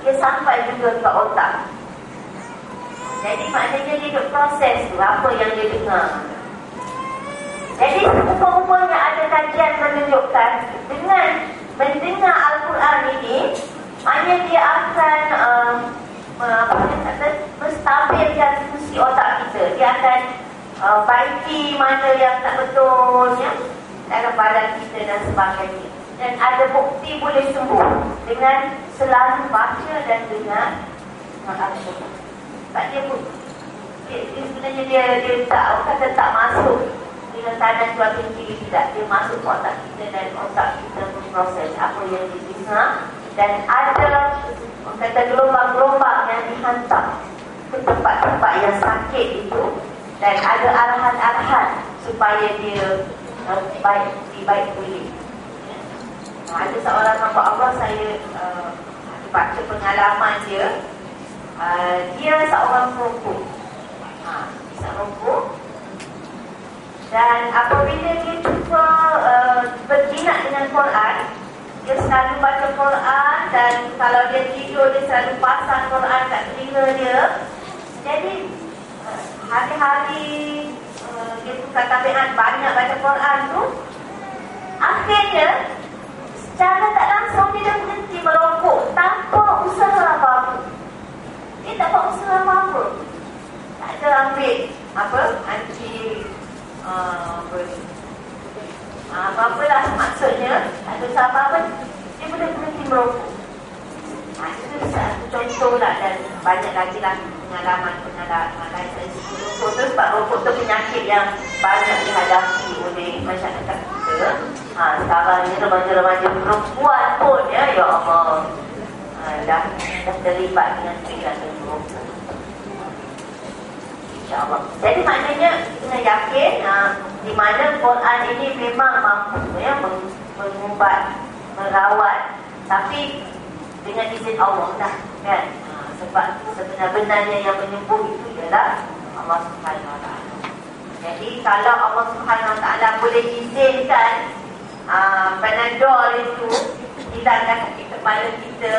dia sampai juga ke otak. Jadi maknanya dia duduk proses tu, apa yang dia dengar. Jadi rupa-rupanya ada kajian menunjukkan dengan mendengar Al-Quran ini, maknanya dia akan menstabilkan fungsi otak kita. Dia akan baiki mana yang tak betul ya, dalam badan kita dan sebagainya. Dan ada bukti boleh sembuh dengan selalu baca dan dengar Al-Quran. Tak dia pun sebenarnya dia tak, kata tak masuk dengan tanah jual tinggi, tidak. Dia masuk ke otak kita dan otak kita memproses apa yang dia dengar. Dan ada kata gelombang-gelombang yang dihantar ke tempat-tempat yang sakit itu, dan ada arahan-arahan supaya dia baik pulih. Ada seorang hamba Allah, saya baca pengalaman dia. Dia seorang perokok. Dan apabila dia cuba berjinak dengan Quran, dia selalu baca Quran, dan kalau dia tidur dia selalu pasang Quran kat telinga dia. Jadi hari-hari dia tukar tabiat banyak baca Quran tu, akhirnya secara tak langsung dia dah berhenti merokok tanpa usaha apa-apa. Dia tak buat usaha apa-apa. Tak ada ambil anti apa-apalah maksudnya, tak ada usaha apa-apa, dia boleh berhenti merokok. Itu satu contoh lah, dan banyak lagi lah pengalaman saya sebut rokok tu, sebab rokok tu penyakit yang banyak dihadapi oleh masyarakat kita. Sekarang ni remaja-remaja perempuan pun ya Allah, dah terlibat dengan perilaku rokok. InsyaAllah. Jadi maknanya kena yakin di mana Quran ini memang mampu ya, mengubat, merawat, tapi dengan izin Allah lah kan. Sebab sebenar-benarnya yang menyembuh itu ialah Allah Subhanahu Wa Taala. Jadi kalau Allah Subhanahu Wa Taala boleh izinkan Panadol itu hilangkan sakit kepala kita,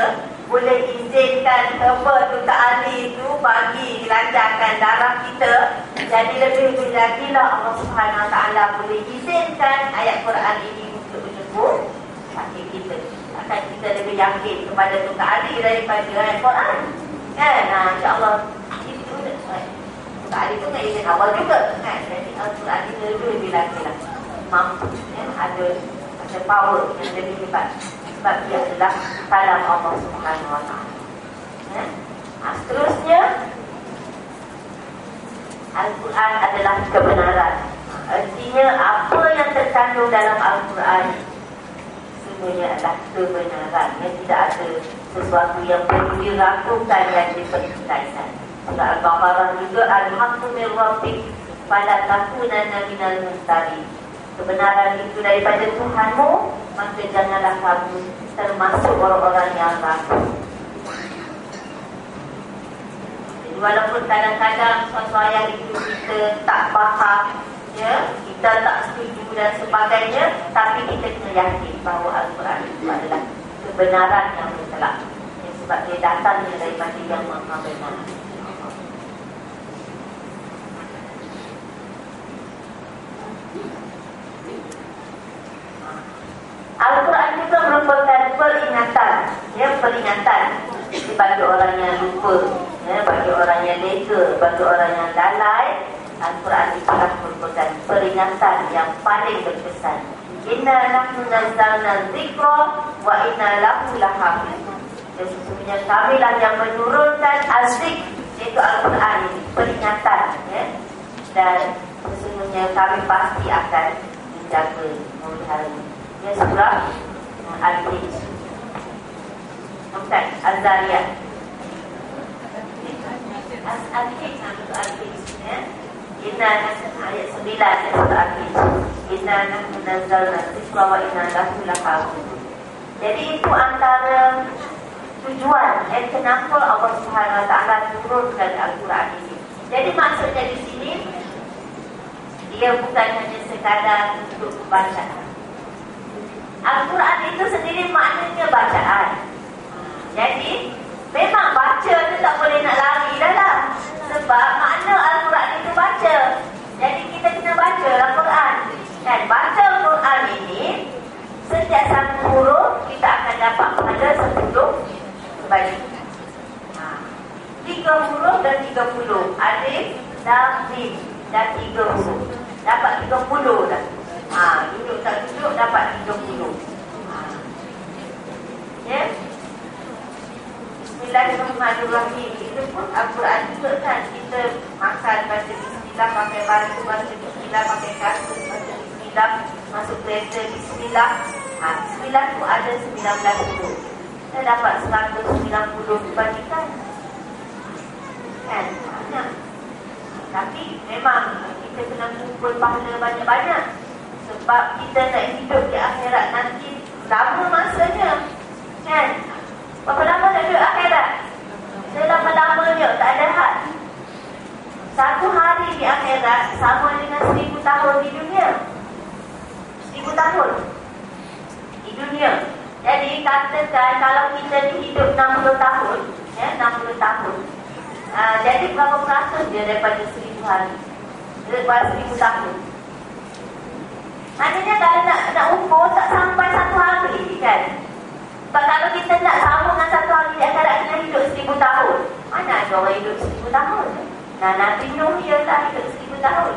boleh izinkan herba tu Kak Ali itu bagi lancarkan darah kita, jadi lebih lagi lah Allah Subhanahu Wa Taala boleh izinkan ayat Quran ini untuk menyembuh sakit kita. Akan kita lebih yakin kepada tu Kak Ali daripada ayat Quran kan. InsyaAllah itu Kak Ali tu kan izin awal juga kan. Jadi Al-Quran ini lebih lagi lah mampu ya, ada power yang lebih hebat, sebab dia adalah kalam Allah Subhanahu Wa Taala. Seterusnya, Al-Quran adalah kebenaran. Artinya apa yang terkandung dalam Al-Quran semuanya adalah kebenaran. Yang tidak ada sesuatu yang perlu diragukan dan dipertikaikan. Surah Al-Baqarah juga, Al-Haqqu min Rabbik fala takunanna minal mumtarin. Kebenaran itu daripada Tuhanmu, maka janganlah kamu termasuk orang-orang yang ragu. Jadi walaupun kadang-kadang suatu ayat itu kita tak faham, ya, kita tak setuju dan sebagainya, tapi kita kena yakin bahawa Al-Quran itu adalah kebenaran yang mutlak, ya, sebab dia datangnya daripada Yang Maha Benar. Al-Quran juga merupakan peringatan, ya, peringatan bagi orang yang lupa, ya, bagi orang yang lega, bagi orang yang lalai. Al-Quran itu merupakan peringatan yang paling berkesan. Inna nahnu nazzalna dzikra wa inna lahu lahafizun. Sesungguhnya kamilah yang menurunkan az-zikr, iaitu Al-Quran ini, peringatan, ya. Dan sesungguhnya kami pasti akan menjaga, memelihara. Ya, surah Al-Hijr. Bukan, Az-Zariyat. Al-Hijr, ya. Inna ayat 9 surah Al-Hijr. Inna nahnu nazzalna dzikra wa inna lahu lahafizun. Jadi itu antara tujuan kenapa Allah Subhanahu Wa Taala turunkan Al-Quran ini. Jadi maksudnya di sini dia bukan hanya sekadar untuk bacaan. Al-Quran itu sendiri maknanya bacaan. Jadi memang baca tu tak boleh nak lari dah lah. Sebab makna Al-Quran itu baca. Jadi kita kena baca Al-Quran. Dan baca Al-Quran ini, setiap satu huruf kita akan dapat pahala 10 kebalik. 3 huruf dan 30. Alif, lam, mim. Dan 3 huruf. Dapat 30 dah. Duduk tak duduk dapat 30. Ya. Bismillahirrahmanirrahim. Itu pun Al-Quran juga kan. Kita makan baca bismillah, pakai baju baca bismillah, pakai kasut baca bismillah, masuk kereta bismillah. Bismillah tu ada 19 huruf. Kita dapat 190 kebaikan. Kan? Banyak. Tapi memang kita kena kumpul pahala banyak-banyak. Sebab kita nak hidup di akhirat nanti lama masanya. Kan? Berapa lama nak hidup akhirat? Selama-lamanya, tak ada had. 1 hari di akhirat sama dengan 1000 tahun di dunia. 1000 tahun di dunia. Jadi katakan kalau kita hidup 60 tahun, ya, 60 tahun. Jadi berapa peratus dia daripada 1000 hari? Daripada 1000 tahun. Maknanya kalau nak ukur tak sampai 1 hari kan. Sebab kalau kita nak sama dengan 1 hari di akhirat kena hidup 1000 tahun. Mana ada orang hidup 1000 tahun? Nah, Nabi Nuh dia tak hidup 1000 tahun.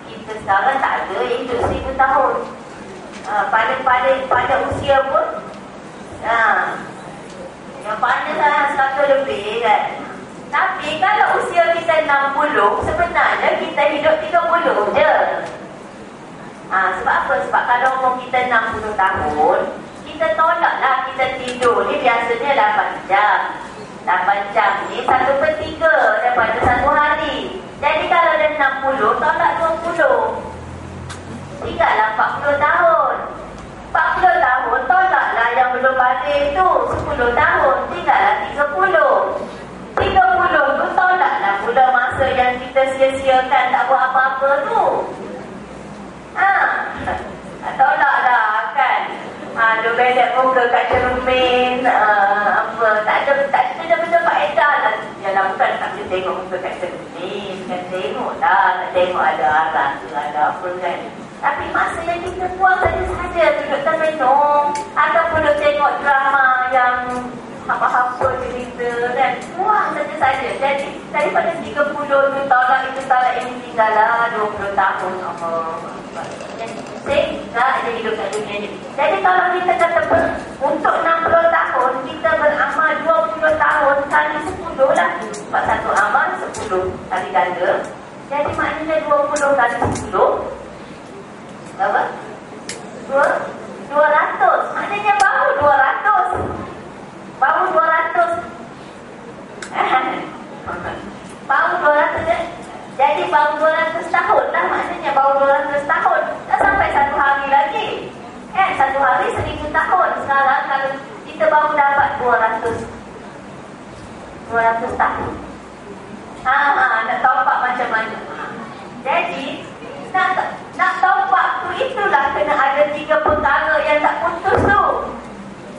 Kita sekarang tak ada yang hidup 1000 tahun. Pada usia pun yang pada salah 100 lebih kan. Tapi kalau usia kita 60, sebenarnya kita hidup 30 je. Sebab apa? Sebab kalau umur kita 60 tahun, kita tolaklah kita tidur ni biasanya 8 jam. 8 jam ni 1/3 daripada 1 hari. Jadi kalau dah 60, tolak 20. Tinggallah 40 tahun. 40 tahun tolaklah yang belum balik tu 10 tahun. Tinggallah 30. 30 tu tolaklah pula masa yang kita sia-siakan tak buat apa-apa tu. Tolaklah kan. Dia bedek muka kat cermin, apa, tak ada benda faedah lah. Yalah, bukan tak boleh tengok muka kat cermin, kan tengok lah, tak tengok ada arah ke, ada apa kan. Tapi masa yang kita buang saja duduk termenung, ataupun duduk tengok drama yang apa-apa cerita dan buang saja. Jadi daripada 30 tu tolak itu tolak ini, tinggallah 20 tahun. Sehingga dia hidup kat dunia ni. Jadi kalau kita kata untuk 60 tahun kita beramal 20 tahun kali 10 lah. Sebab satu amal 10 kali ganda. Jadi maknanya 20 kali 10 berapa? 200. Maknanya baru 200. Baru 200. Baru 200 je. Jadi baru 200 tahun lah. Maknanya baru 200 tahun. Tak sampai 1 hari lagi. 1 hari 1000 kita baru dapat 200 tahun. Nak top up macam mana? Jadi nak top up tu itulah kena ada 3 perkara yang tak putus tu.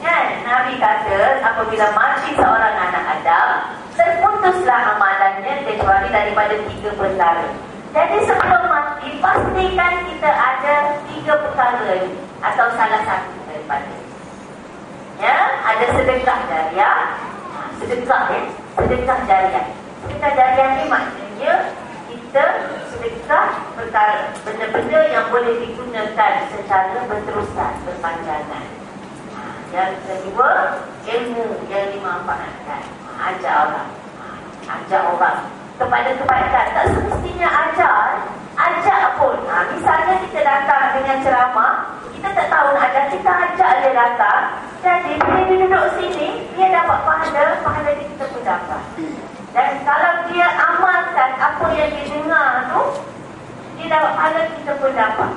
Kan? Nabi kata apabila mati seorang anak Adam, terputuslah amalannya kecuali daripada 3 perkara. Jadi sebelum mati, pastikan kita ada 3 perkara ni, atau salah satu daripada. Ya, ada sedekah jariah. Sedekah jariah. Sedekah jariah ni maknanya kita sedekah perkara benda-benda yang boleh digunakan secara berterusan, berpanjangan. Yang kedua, ilmu yang dimanfaatkan. Ajar orang kepada kebaikan. Tak semestinya ajak pun. Misalnya kita datang dengan ceramah, kita tak tahu nak ajar, kita ajak dia datang. Jadi bila dia duduk sini, dia dapat pahala kita pun dapat. Dan kalau dia amalkan apa yang dia dengar tu, dia dapat pahala, kita pun dapat.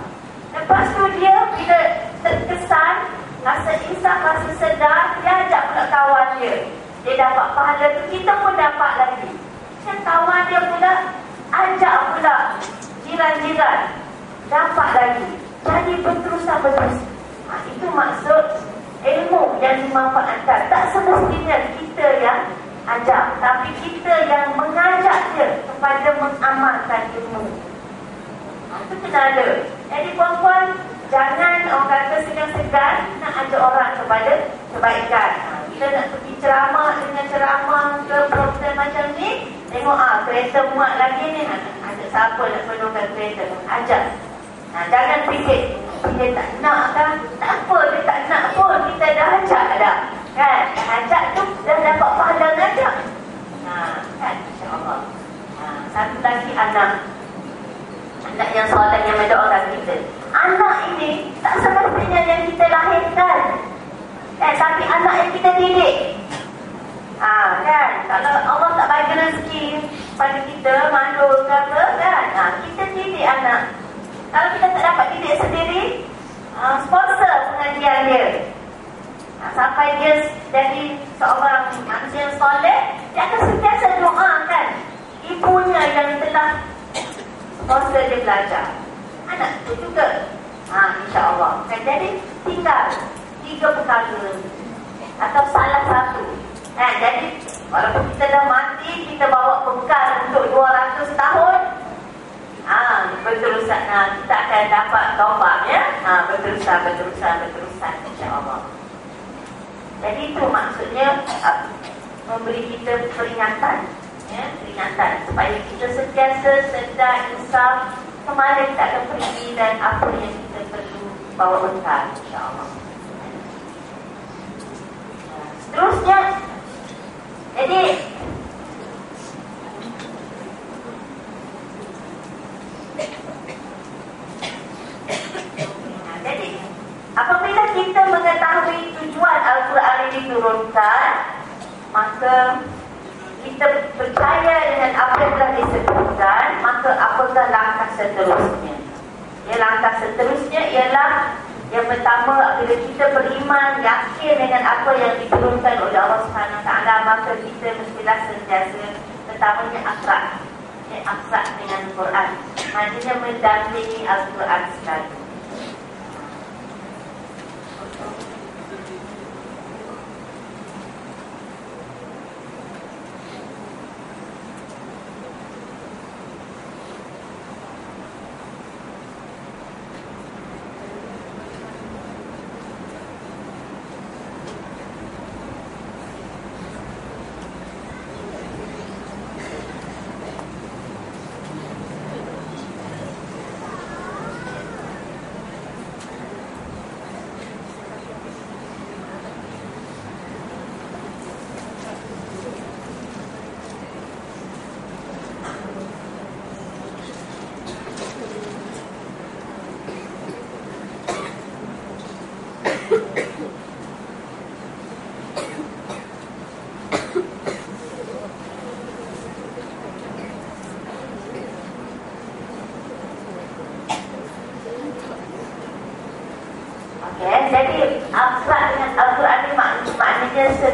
Lepas tu dia bila terkesan, rasa insaf, rasa sedar, dia ajak pula kawan dia, dia dapat pahala tu, kita pun dapat lagi. Dan kawan dia pula ajak pula jiran-jiran, dapat lagi. Jadi berterusan. Itu maksud ilmu yang dimanfaatkan. Tak semestinya kita yang ajak, tapi kita yang mengajak dia kepada mengamalkan ilmu. Itu kena ada. Jadi puan-puan, jangan orang kata segan-segan nak ajak orang kepada kebaikan. Bila nak pergi ceramah dengan ceramah ke program macam ni, tengok kereta muat lagi ni, ada siapa nak penuhkan kereta, ajak. Jangan fikir dia tak nak kan. Tak apa, dia tak nak pun, kita dah ajak dah. Kan? Ajak tu dah dapat pahala ngajak. Kan? InsyaAllah. Satu lagi anak yang soleh yang mendoakan kita. Anak ini tak semestinya yang kita lahirkan, tapi anak yang kita didik. Kan? Kalau Allah tak bagi rezeki pada kita, mandul ke apa, kan? Kita didik anak. Kalau kita tak dapat didik sendiri, sponsor pengajian dia. Sampai dia jadi seorang manusia yang soleh, dia akan sentiasa doakan ibunya yang telah sponsor dia belajar. Anak tu juga. InsyaAllah. Jadi tinggal 3 perkara atau salah satu. Jadi walaupun kita dah mati, kita bawa bekal untuk 200 tahun, berterusan. Kita akan dapat taubat, ya. Berterusan insyaAllah. Jadi itu maksudnya memberi kita peringatan, ya, peringatan supaya kita sentiasa sedar, insaf, kemana kita akan pergi dan apa yang kita perlu bawa bekal, insyaAllah. Seterusnya, jadi apabila kita mengetahui tujuan Al-Quran ini diturunkan, maka kita percaya dengan apa yang telah disebutkan, maka apakah langkah seterusnya? Langkah seterusnya ialah yang pertama, apabila kita beriman, yakin dengan apa yang diturunkan oleh Allah SWT, maka kita mestilah sentiasa pertamanya akrab dengan Al-Quran. Maksudnya mendampingi Al-Quran sekali.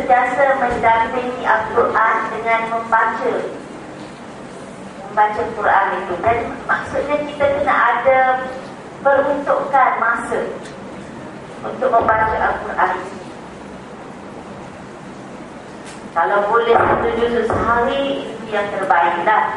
sentiasa mendampingi Al-Quran dengan membaca Quran itu. Dan maksudnya kita kena ada peruntukan masa untuk membaca Al-Quran. Kalau boleh 1 juzuk sehari, itu yang terbaik lah.